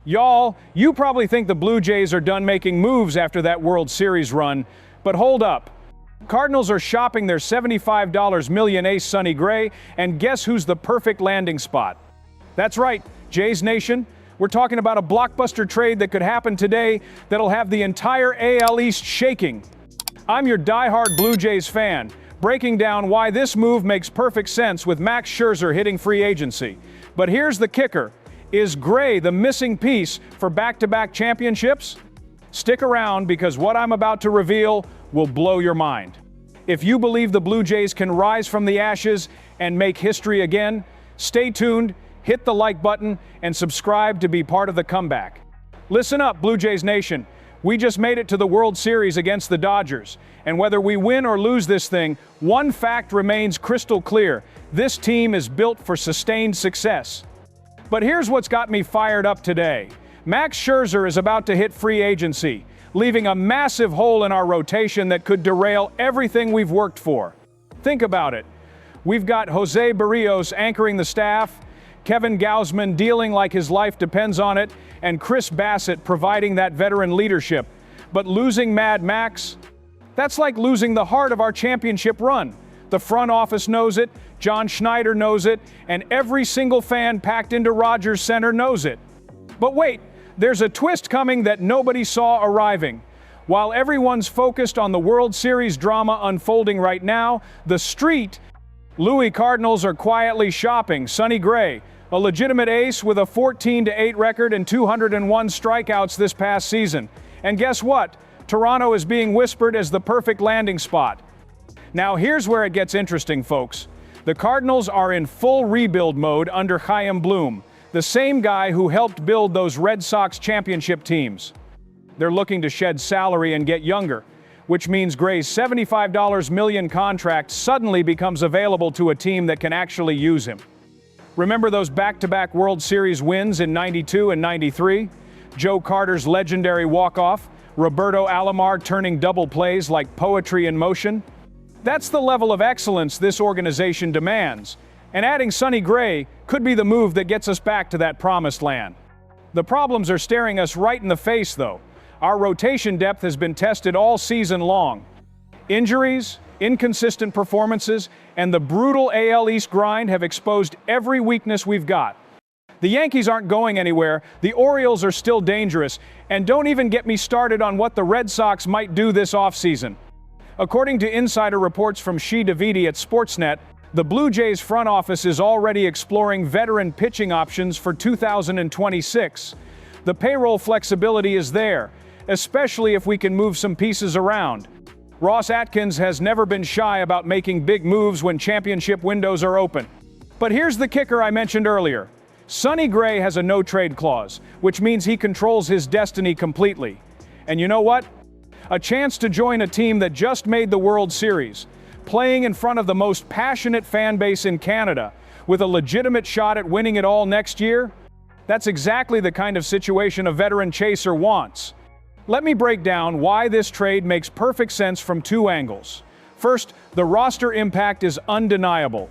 Y'all, you probably think the Blue Jays are done making moves after that World Series run, but hold up. Cardinals are shopping their $75 million ace Sonny Gray, and guess who's the perfect landing spot? That's right, Jays Nation. We're talking about a blockbuster trade that could happen today that'll have the entire AL East shaking. I'm your diehard Blue Jays fan, breaking down why this move makes perfect sense with Max Scherzer hitting free agency. But here's the kicker. Is Gray the missing piece for back-to-back championships? Stick around because what I'm about to reveal will blow your mind. If you believe the Blue Jays can rise from the ashes and make history again, stay tuned, hit the like button, and subscribe to be part of the comeback. Listen up, Blue Jays Nation. We just made it to the World Series against the Dodgers, and whether we win or lose this thing, one fact remains crystal clear. This team is built for sustained success. But here's what's got me fired up today. Max Scherzer is about to hit free agency, leaving a massive hole in our rotation that could derail everything we've worked for. Think about it. We've got Jose Barrios anchoring the staff, Kevin Gausman dealing like his life depends on it, and Chris Bassett providing that veteran leadership. But losing Mad Max? That's like losing the heart of our championship run. The front office knows it, John Schneider knows it, and every single fan packed into Rogers Center knows it. But wait, there's a twist coming that nobody saw arriving. While everyone's focused on the World Series drama unfolding right now, the street, Louis Cardinals are quietly shopping Sonny Gray, a legitimate ace with a 14-8 record and 201 strikeouts this past season. And guess what? Toronto is being whispered as the perfect landing spot. Now here's where it gets interesting, folks. The Cardinals are in full rebuild mode under Chaim Bloom, the same guy who helped build those Red Sox championship teams. They're looking to shed salary and get younger, which means Gray's $75 million contract suddenly becomes available to a team that can actually use him. Remember those back-to-back World Series wins in '92 and '93? Joe Carter's legendary walk-off, Roberto Alomar turning double plays like poetry in motion? That's the level of excellence this organization demands, and adding Sonny Gray could be the move that gets us back to that promised land. The problems are staring us right in the face, though. Our rotation depth has been tested all season long. Injuries, inconsistent performances, and the brutal AL East grind have exposed every weakness we've got. The Yankees aren't going anywhere, the Orioles are still dangerous, and don't even get me started on what the Red Sox might do this offseason. According to insider reports from Shi Davidi at Sportsnet, the Blue Jays front office is already exploring veteran pitching options for 2026. The payroll flexibility is there, especially if we can move some pieces around. Ross Atkins has never been shy about making big moves when championship windows are open. But here's the kicker I mentioned earlier. Sonny Gray has a no-trade clause, which means he controls his destiny completely. And you know what? A chance to join a team that just made the World Series, playing in front of the most passionate fan base in Canada, with a legitimate shot at winning it all next year? That's exactly the kind of situation a veteran chaser wants. Let me break down why this trade makes perfect sense from two angles. First, the roster impact is undeniable.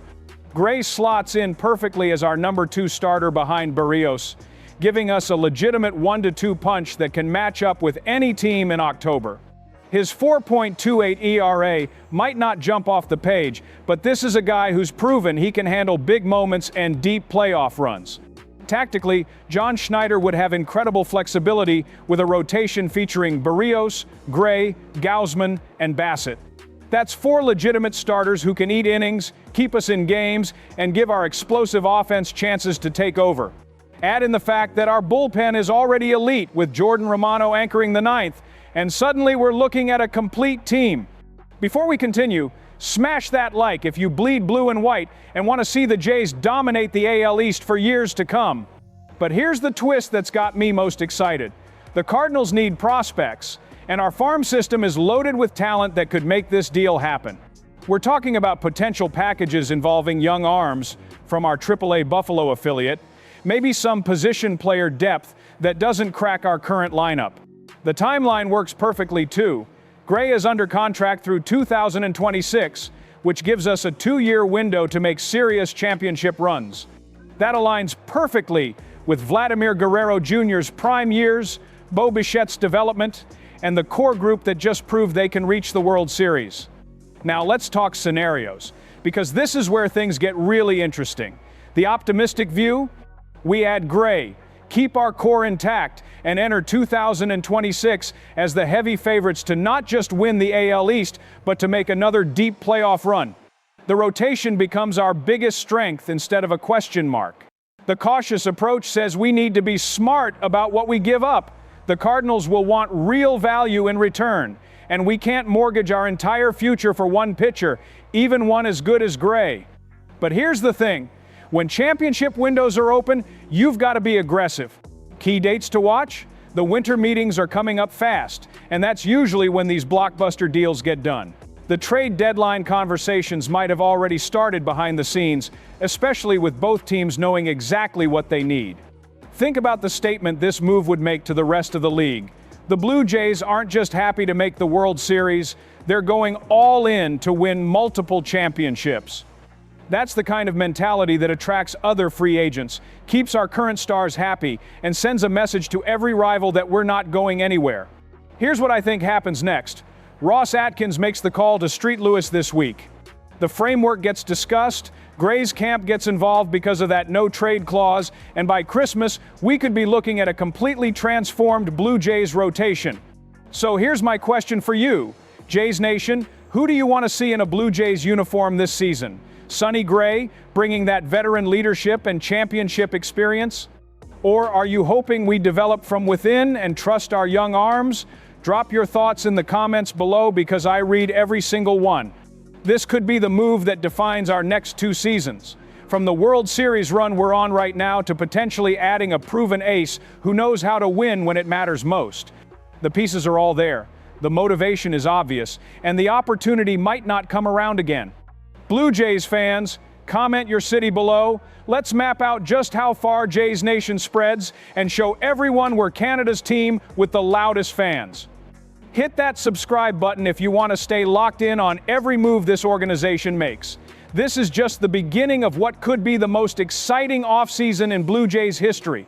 Gray slots in perfectly as our number 2 starter behind Barrios, giving us a legitimate 1-2 punch that can match up with any team in October. His 4.28 ERA might not jump off the page, but this is a guy who's proven he can handle big moments and deep playoff runs. Tactically, John Schneider would have incredible flexibility with a rotation featuring Barrios, Gray, Gausman, and Bassett. That's 4 legitimate starters who can eat innings, keep us in games, and give our explosive offense chances to take over. Add in the fact that our bullpen is already elite with Jordan Romano anchoring the 9th, and suddenly we're looking at a complete team. Before we continue, smash that like if you bleed blue and white and want to see the Jays dominate the AL East for years to come. But here's the twist that's got me most excited. The Cardinals need prospects, and our farm system is loaded with talent that could make this deal happen. We're talking about potential packages involving young arms from our AAA Buffalo affiliate, maybe some position player depth that doesn't crack our current lineup. The timeline works perfectly too. Gray is under contract through 2026, which gives us a 2-year window to make serious championship runs. That aligns perfectly with Vladimir Guerrero Jr.'s prime years, Bo Bichette's development, and the core group that just proved they can reach the World Series. Now let's talk scenarios, because this is where things get really interesting. The optimistic view? We add Gray, keep our core intact, and enter 2026 as the heavy favorites to not just win the AL East, but to make another deep playoff run. The rotation becomes our biggest strength instead of a question mark. The cautious approach says we need to be smart about what we give up. The Cardinals will want real value in return, and we can't mortgage our entire future for one pitcher, even one as good as Gray. But here's the thing. When championship windows are open, you've got to be aggressive. Key dates to watch? The winter meetings are coming up fast, and that's usually when these blockbuster deals get done. The trade deadline conversations might have already started behind the scenes, especially with both teams knowing exactly what they need. Think about the statement this move would make to the rest of the league. The Blue Jays aren't just happy to make the World Series, they're going all in to win multiple championships. That's the kind of mentality that attracts other free agents, keeps our current stars happy, and sends a message to every rival that we're not going anywhere. Here's what I think happens next. Ross Atkins makes the call to Street Lewis this week. The framework gets discussed, Gray's camp gets involved because of that no-trade clause, and by Christmas, we could be looking at a completely transformed Blue Jays rotation. So here's my question for you, Jays Nation, who do you want to see in a Blue Jays uniform this season? Sonny Gray, bringing that veteran leadership and championship experience? Or are you hoping we develop from within and trust our young arms? Drop your thoughts in the comments below because I read every single one. This could be the move that defines our next 2 seasons. From the World Series run we're on right now to potentially adding a proven ace who knows how to win when it matters most. The pieces are all there. The motivation is obvious, and the opportunity might not come around again. Blue Jays fans, comment your city below. Let's map out just how far Jays Nation spreads and show everyone we're Canada's team with the loudest fans. Hit that subscribe button if you want to stay locked in on every move this organization makes. This is just the beginning of what could be the most exciting offseason in Blue Jays history.